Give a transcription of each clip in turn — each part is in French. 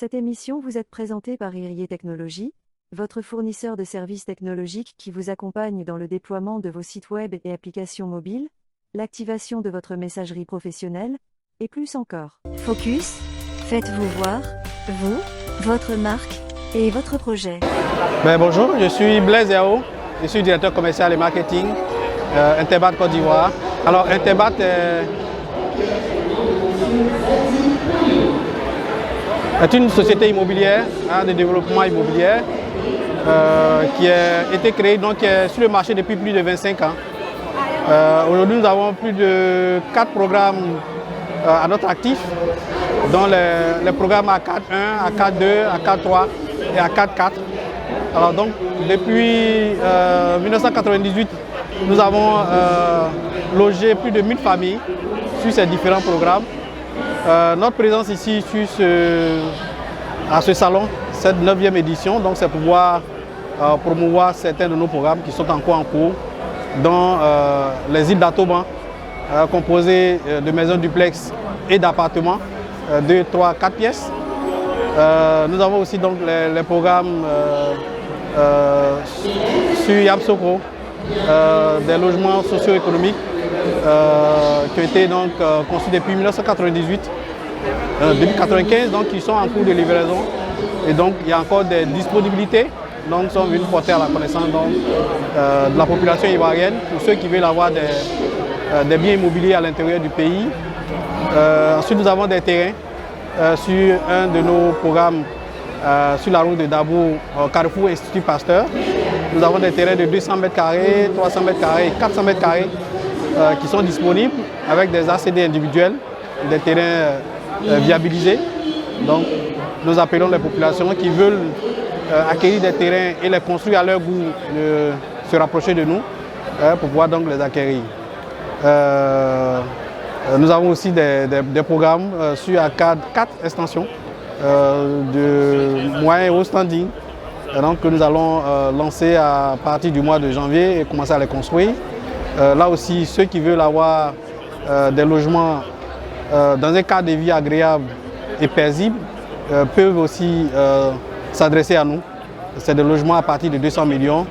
Cette émission vous est présentée par Irier Technologies, votre fournisseur de services technologiques qui vous accompagne dans le déploiement de vos sites web et applications mobiles, l'activation de votre messagerie professionnelle, et plus encore. Focus, faites-vous voir, vous, votre marque et votre projet. Bonjour, je suis Blaise Yao, je suis directeur commercial et marketing Interbat Côte d'Ivoire. Alors Interbat est une société immobilière de développement immobilier qui a été créée sur le marché depuis plus de 25 ans. Aujourd'hui, nous avons plus de 4 programmes à notre actif, dont les programmes A4.1, A4.2, A4.3 et A4.4. Alors donc, depuis 1998, nous avons logé plus de 1000 familles sur ces différents programmes. Notre présence ici à ce salon, cette 9e édition, donc c'est pour pouvoir promouvoir certains de nos programmes qui sont encore en cours dans les îles d'Atoban, composées de maisons duplex et d'appartements, 2, 3, 4 pièces. Nous avons aussi donc les programmes sur Yamsokro, des logements socio-économiques qui ont été donc conçus depuis 1998, 2095, donc qui sont en cours de livraison. Et donc il y a encore des disponibilités, donc sont venus porter à la connaissance de la population ivoirienne pour ceux qui veulent avoir des biens immobiliers à l'intérieur du pays. Ensuite, nous avons des terrains sur un de nos programmes sur la route de Dabo, Carrefour Institut Pasteur. Nous avons des terrains de 200 m², 300 m² et 400 m² qui sont disponibles avec des ACD individuels, des terrains viabilisés. Donc, nous appelons les populations qui veulent acquérir des terrains et les construire à leur goût de se rapprocher de nous pour pouvoir donc les acquérir. Nous avons aussi des programmes sur ACAD 4 extensions de moyen et haut standing que nous allons lancer à partir du mois de janvier et commencer à les construire. Là aussi, ceux qui veulent avoir des logements dans un cadre de vie agréable et paisible peuvent aussi s'adresser à nous. C'est des logements à partir de 200 millions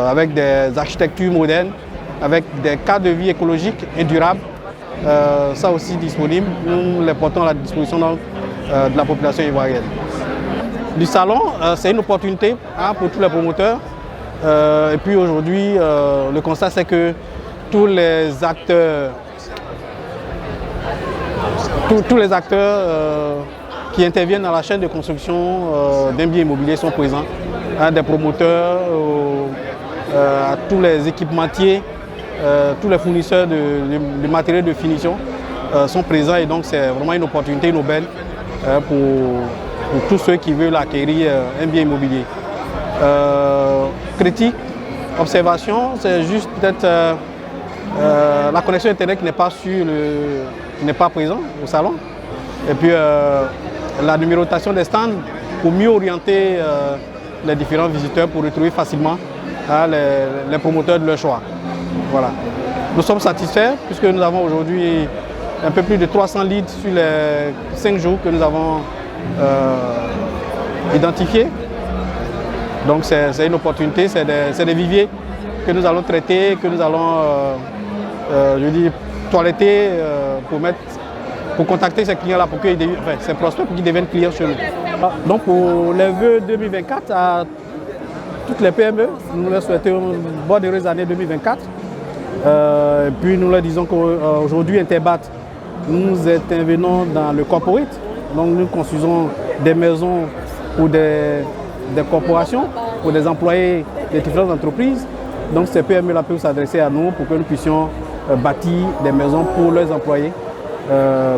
avec des architectures modernes, avec des cadres de vie écologiques et durables. Ça aussi disponible, nous les portons à la disposition de la population ivoirienne. Du salon, c'est une opportunité pour tous les promoteurs. Et puis aujourd'hui, le constat c'est que tous les acteurs qui interviennent dans la chaîne de construction d'un bien immobilier sont présents, des promoteurs, à tous les équipementiers, tous les fournisseurs de matériel de finition sont présents et donc c'est vraiment une opportunité, une aubaine pour tous ceux qui veulent acquérir un bien immobilier. Critique, observation, c'est juste peut-être la connexion Internet qui n'est pas présente au salon. Et puis la numérotation des stands pour mieux orienter les différents visiteurs pour retrouver facilement les promoteurs de leur choix. Voilà. Nous sommes satisfaits puisque nous avons aujourd'hui un peu plus de 300 leads sur les 5 jours que nous avons identifiés. Donc c'est une opportunité, c'est des viviers que nous allons traiter, que nous allons toiletter pour contacter ces clients-là, ces prospects pour qu'ils deviennent clients chez nous. Donc pour les vœux 2024 à toutes les PME, nous leur souhaitons une bonne heureuse année 2024. Et puis nous leur disons qu'aujourd'hui Interbat, nous intervenons dans le corporate. Donc nous construisons des maisons pour des corporations, pour des employés de différentes entreprises. Donc ces PME-là peuvent s'adresser à nous pour que nous puissions bâtir des maisons pour leurs employés.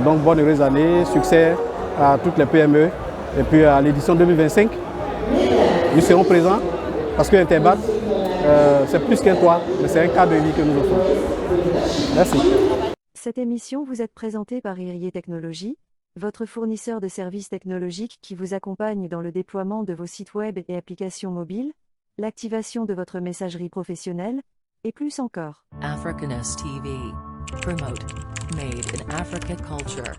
Donc bonne heureuse année, succès à toutes les PME. Et puis à l'édition 2025, nous serons présents parce que Interbat, c'est plus qu'un toit, mais c'est un cadre de vie que nous offrons. Merci. Cette émission vous est présentée par Irier Technologies, votre fournisseur de services technologiques qui vous accompagne dans le déploiement de vos sites web et applications mobiles, l'activation de votre messagerie professionnelle, et plus encore. Africanus TV. Promote. Made in Africa culture.